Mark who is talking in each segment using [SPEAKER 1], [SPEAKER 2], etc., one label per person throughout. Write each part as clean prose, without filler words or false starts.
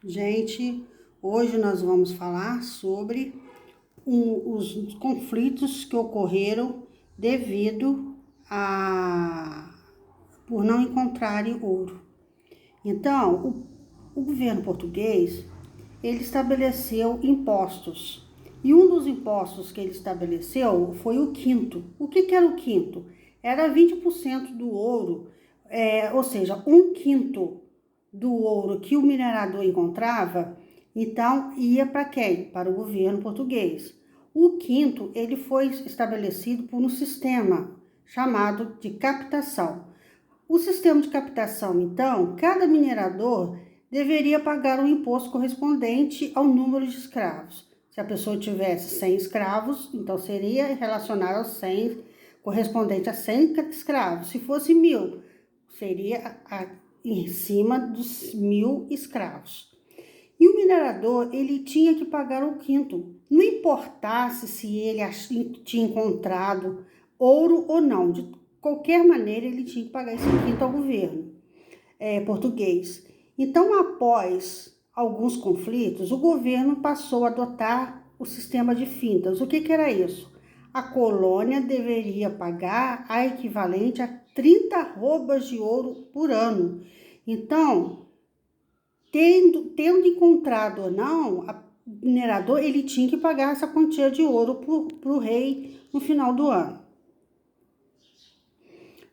[SPEAKER 1] Gente, hoje nós vamos falar sobre os conflitos que ocorreram devido a por não encontrarem ouro. Então, o governo português ele estabeleceu impostos. E um dos impostos que ele estabeleceu foi o quinto. O que era o quinto? Era 20% do ouro, ou seja, um quinto do ouro que o minerador encontrava, então ia para quem? Para o governo português. O quinto, ele foi estabelecido por um sistema chamado de captação. O sistema de captação, então, cada minerador deveria pagar um imposto correspondente ao número de escravos. Se a pessoa tivesse 100 escravos, então seria relacionado aos 100, correspondente a 100 escravos. Se fosse 1.000, seria em cima dos 1.000 escravos. E o minerador, ele tinha que pagar o quinto. Não importasse se ele tinha encontrado ouro ou não. De qualquer maneira, ele tinha que pagar esse quinto ao governo português. Então, após alguns conflitos, o governo passou a adotar o sistema de fintas. O que era isso? A colônia deveria pagar a equivalente a 30 arrobas de ouro por ano. Então, tendo encontrado ou não, o minerador ele tinha que pagar essa quantia de ouro para o rei no final do ano.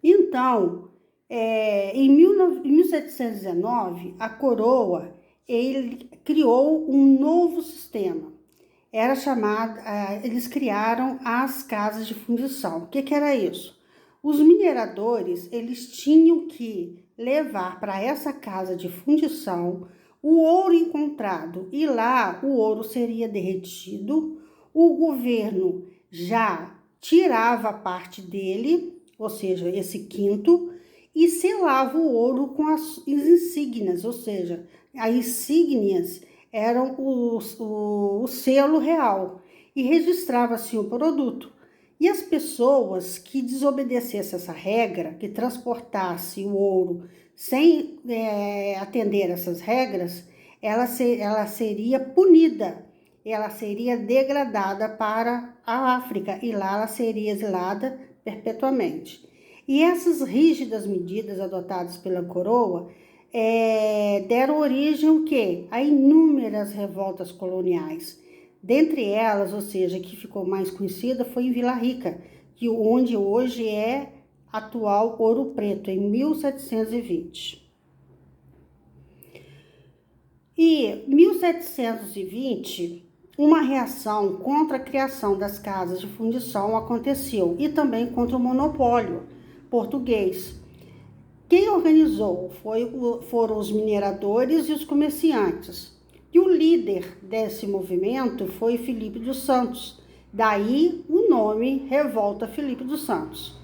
[SPEAKER 1] Então, em 1719, a coroa ele criou um novo sistema. Era chamado, eles criaram as casas de fundição. O que era isso? Os mineradores eles tinham que levar para essa casa de fundição o ouro encontrado e lá o ouro seria derretido. O governo já tirava parte dele, ou seja, esse quinto, e selava o ouro com as insígnias, ou seja, as insígnias eram o selo real e registrava-se o produto. E as pessoas que desobedecessem essa regra, que transportasse o ouro sem atender essas regras, ela seria punida, ela seria degradada para a África e lá ela seria exilada perpetuamente. E essas rígidas medidas adotadas pela coroa deram origem ao quê? A inúmeras revoltas coloniais. Dentre elas, ou seja, que ficou mais conhecida, foi em Vila Rica, onde hoje é atual Ouro Preto, em 1720. E 1720, uma reação contra a criação das casas de fundição aconteceu e também contra o monopólio português. Quem organizou foram os mineradores e os comerciantes. E o líder desse movimento foi Filipe dos Santos. Daí o nome Revolta Filipe dos Santos.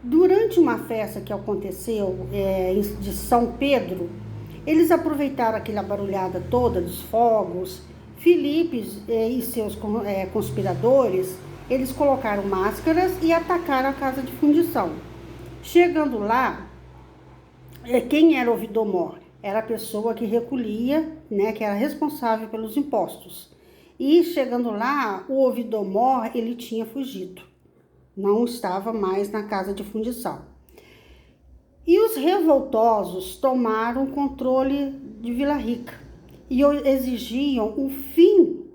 [SPEAKER 1] Durante uma festa que aconteceu de São Pedro, eles aproveitaram aquela barulhada toda dos fogos. Filipe e seus conspiradores, eles colocaram máscaras e atacaram a casa de fundição. Chegando lá, quem era o ouvidor-mor? Era a pessoa que recolhia, né, que era responsável pelos impostos. E chegando lá, o ouvidor-mor, ele tinha fugido. Não estava mais na casa de fundição. E os revoltosos tomaram o controle de Vila Rica e exigiam o fim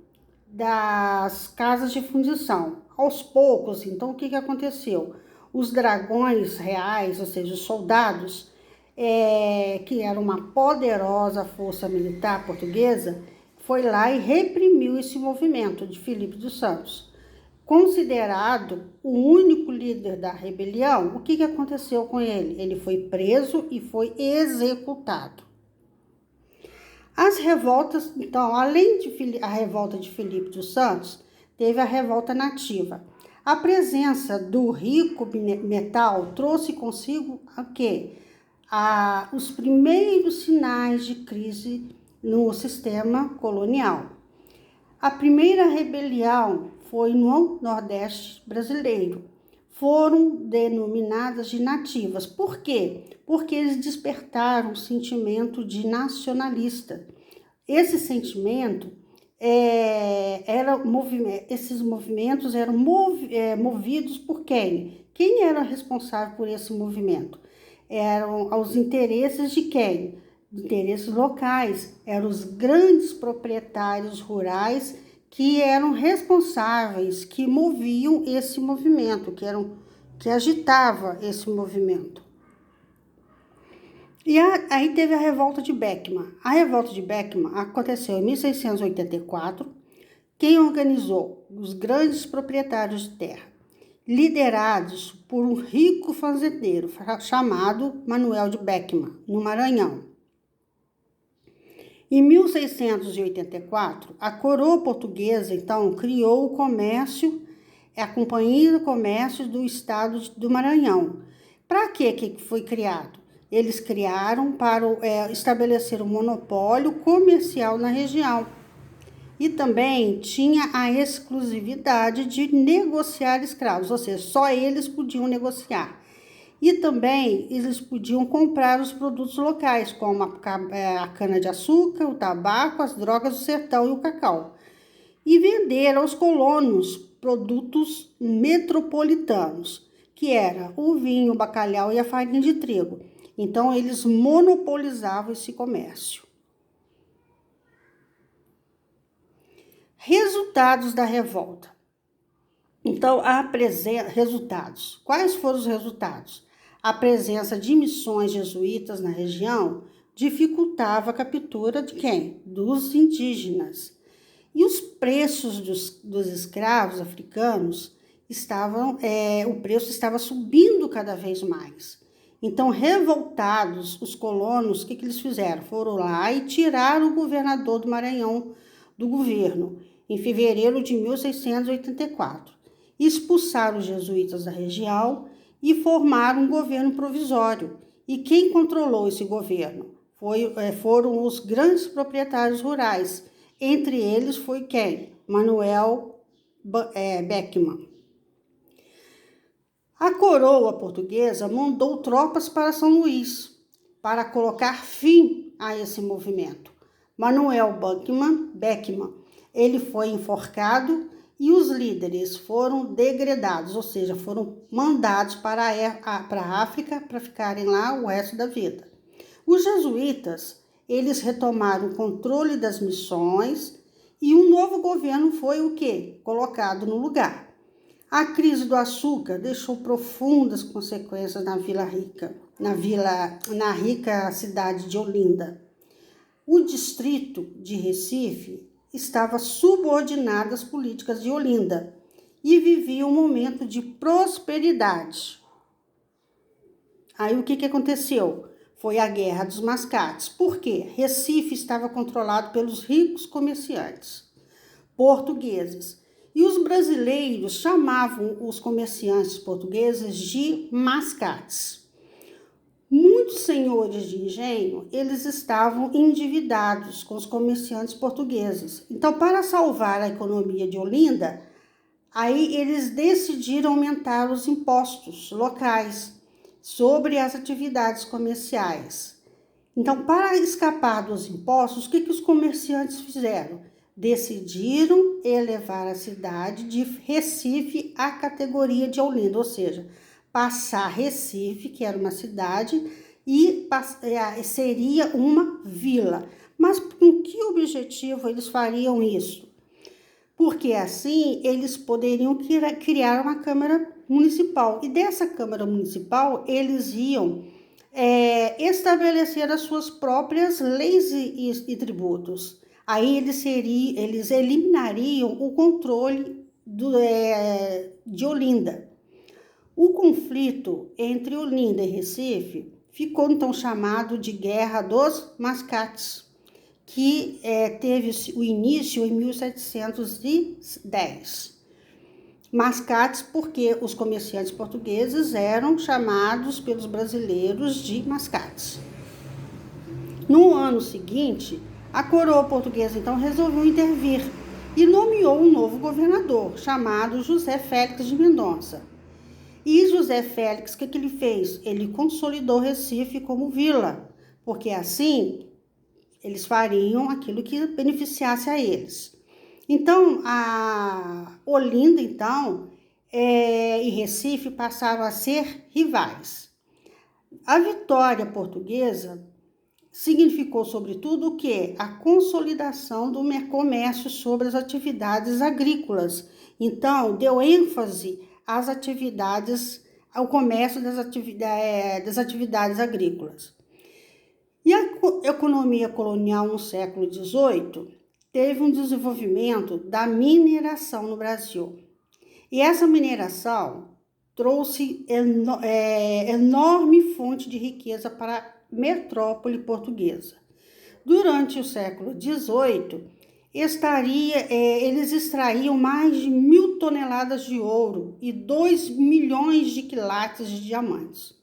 [SPEAKER 1] das casas de fundição. Aos poucos, então, o que aconteceu? Os dragões reais, ou seja, os soldados, que era uma poderosa força militar portuguesa, foi lá e reprimiu esse movimento de Filipe dos Santos. Considerado o único líder da rebelião, o que aconteceu com ele? Ele foi preso e foi executado. As revoltas, então, além a revolta de Filipe dos Santos, teve a revolta nativa. A presença do rico metal trouxe consigo o quê? Os primeiros sinais de crise no sistema colonial. A primeira rebelião foi no Nordeste brasileiro. Foram denominadas de nativas. Por quê? Porque eles despertaram o sentimento de nacionalista. Esse sentimento, esses movimentos eram movidos por quem? Quem era responsável por esse movimento? Eram os interesses de quem? Interesses locais, eram os grandes proprietários rurais que eram responsáveis, que moviam esse movimento, que agitava esse movimento. E aí teve a revolta de Beckman. A revolta de Beckman aconteceu em 1684. Quem organizou? Os grandes proprietários de terra, liderados por um rico fazendeiro chamado Manuel de Beckman, no Maranhão. Em 1684, a coroa portuguesa, então, criou o comércio, a Companhia do Comércio do Estado do Maranhão. Para que foi criado? Eles criaram para estabelecer um monopólio comercial na região. E também tinha a exclusividade de negociar escravos, ou seja, só eles podiam negociar. E também eles podiam comprar os produtos locais, como a cana-de-açúcar, o tabaco, as drogas do sertão e o cacau. E vender aos colonos produtos metropolitanos, que era o vinho, o bacalhau e a farinha de trigo. Então, eles monopolizavam esse comércio. Resultados da revolta. Então, resultados. Quais foram os resultados? A presença de missões jesuítas na região dificultava a captura de quem? Dos indígenas. E os preços dos escravos africanos o preço estava subindo cada vez mais. Então, revoltados, os colonos, o que eles fizeram? Foram lá e tiraram o governador do Maranhão do governo, em fevereiro de 1684. Expulsaram os jesuítas da região e formaram um governo provisório. E quem controlou esse governo? Foram os grandes proprietários rurais. Entre eles foi quem? Manuel Beckman. A coroa portuguesa mandou tropas para São Luís para colocar fim a esse movimento. Manuel Beckman, ele foi enforcado e os líderes foram degredados, ou seja, foram mandados para a África para ficarem lá o resto da vida. Os jesuítas, eles retomaram o controle das missões e um novo governo foi o quê? Colocado no lugar. A crise do açúcar deixou profundas consequências na rica cidade de Olinda. O distrito de Recife estava subordinado às políticas de Olinda e vivia um momento de prosperidade. Aí o que aconteceu? Foi a Guerra dos Mascates. Por quê? Recife estava controlado pelos ricos comerciantes portugueses. E os brasileiros chamavam os comerciantes portugueses de mascates. Muitos senhores de engenho, eles estavam endividados com os comerciantes portugueses. Então, para salvar a economia de Olinda, aí eles decidiram aumentar os impostos locais sobre as atividades comerciais. Então, para escapar dos impostos, o que os comerciantes fizeram? Decidiram elevar a cidade de Recife à categoria de Olinda, ou seja, passar Recife, que era uma cidade, e seria uma vila. Mas com que objetivo eles fariam isso? Porque assim eles poderiam criar uma Câmara Municipal. E dessa Câmara Municipal eles iam estabelecer as suas próprias leis e tributos. Aí eles eliminariam o controle de Olinda. O conflito entre Olinda e Recife ficou então chamado de Guerra dos Mascates, que teve o início em 1710. Mascates porque os comerciantes portugueses eram chamados pelos brasileiros de mascates. No ano seguinte, a coroa portuguesa, então, resolveu intervir e nomeou um novo governador, chamado José Félix de Mendonça. E José Félix, o que ele fez? Ele consolidou Recife como vila, porque assim Eles fariam aquilo que beneficiasse a eles. Então, a Olinda, então, e Recife passaram a ser rivais. A vitória portuguesa significou, sobretudo, o quê? A consolidação do comércio sobre as atividades agrícolas. Então, deu ênfase às atividades, ao comércio das atividades agrícolas. E a economia colonial no século XVIII teve um desenvolvimento da mineração no Brasil. E essa mineração trouxe enorme fonte de riqueza para a metrópole portuguesa. Durante o século XVIII, eles extraíam mais de 1.000 toneladas de ouro e 2 milhões de quilates de diamantes,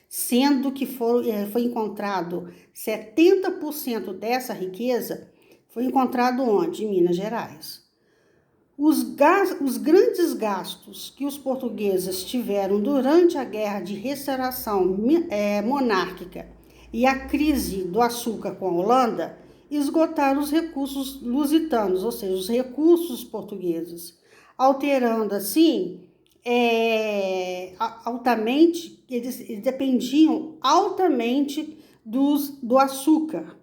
[SPEAKER 1] sendo que foi encontrado 70% dessa riqueza foi encontrado onde? Em Minas Gerais. Os grandes gastos que os portugueses tiveram durante a Guerra de Restauração monárquica e a crise do açúcar com a Holanda esgotaram os recursos lusitanos, ou seja, os recursos portugueses, alterando assim altamente, eles dependiam altamente do açúcar.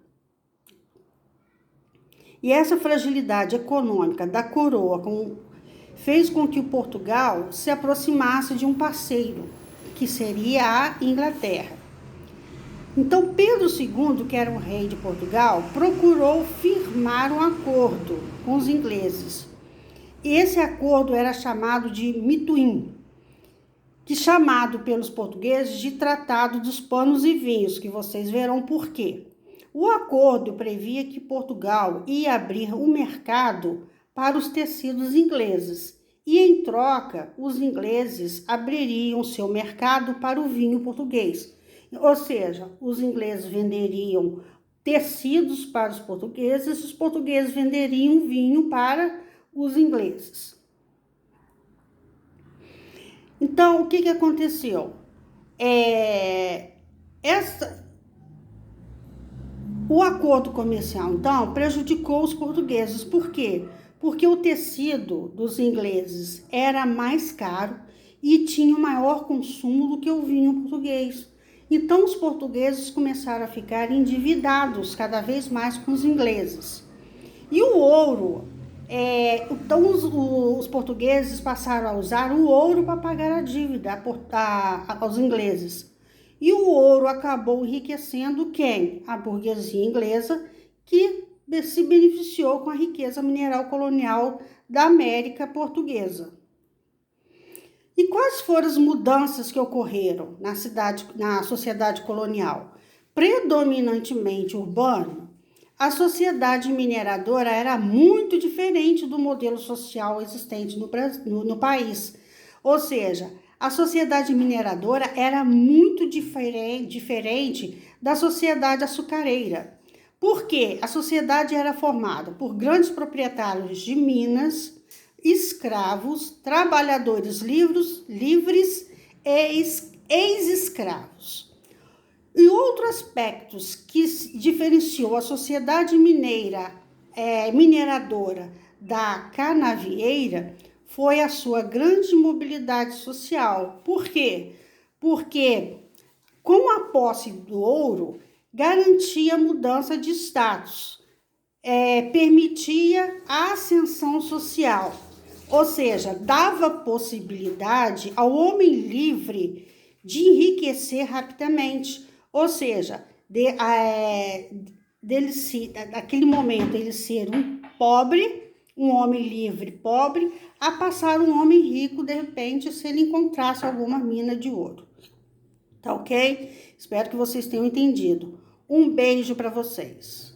[SPEAKER 1] E essa fragilidade econômica da coroa fez com que o Portugal se aproximasse de um parceiro, que seria a Inglaterra. Então, Pedro II, que era o rei de Portugal, procurou firmar um acordo com os ingleses. Esse acordo era chamado de Mituim, que chamado pelos portugueses de Tratado dos Panos e Vinhos, que vocês verão por quê. O acordo previa que Portugal ia abrir um mercado para os tecidos ingleses e, em troca, os ingleses abririam seu mercado para o vinho português. Ou seja, os ingleses venderiam tecidos para os portugueses venderiam vinho para os ingleses. Então, o que aconteceu? O acordo comercial, então, prejudicou os portugueses. Por quê? Porque o tecido dos ingleses era mais caro e tinha maior consumo do que o vinho português. Então, os portugueses começaram a ficar endividados cada vez mais com os ingleses. E o ouro, então os portugueses passaram a usar o ouro para pagar a dívida aos ingleses. E o ouro acabou enriquecendo quem? A burguesia inglesa, que se beneficiou com a riqueza mineral colonial da América portuguesa. E quais foram as mudanças que ocorreram na sociedade colonial? Predominantemente urbana, a sociedade mineradora era muito diferente do modelo social existente no país. Ou seja, a sociedade mineradora era muito diferente da sociedade açucareira. Por quê? A sociedade era formada por grandes proprietários de minas, escravos, trabalhadores livres e ex-escravos. E outros aspectos que diferenciou a sociedade mineradora da canavieira foi a sua grande mobilidade social. Por quê? Porque com a posse do ouro, garantia a mudança de status, permitia a ascensão social, ou seja, dava possibilidade ao homem livre de enriquecer rapidamente, ou seja, naquele momento ele ser um homem livre pobre, a passar um homem rico, de repente, se ele encontrasse alguma mina de ouro. Tá ok? Espero que vocês tenham entendido. Um beijo para vocês.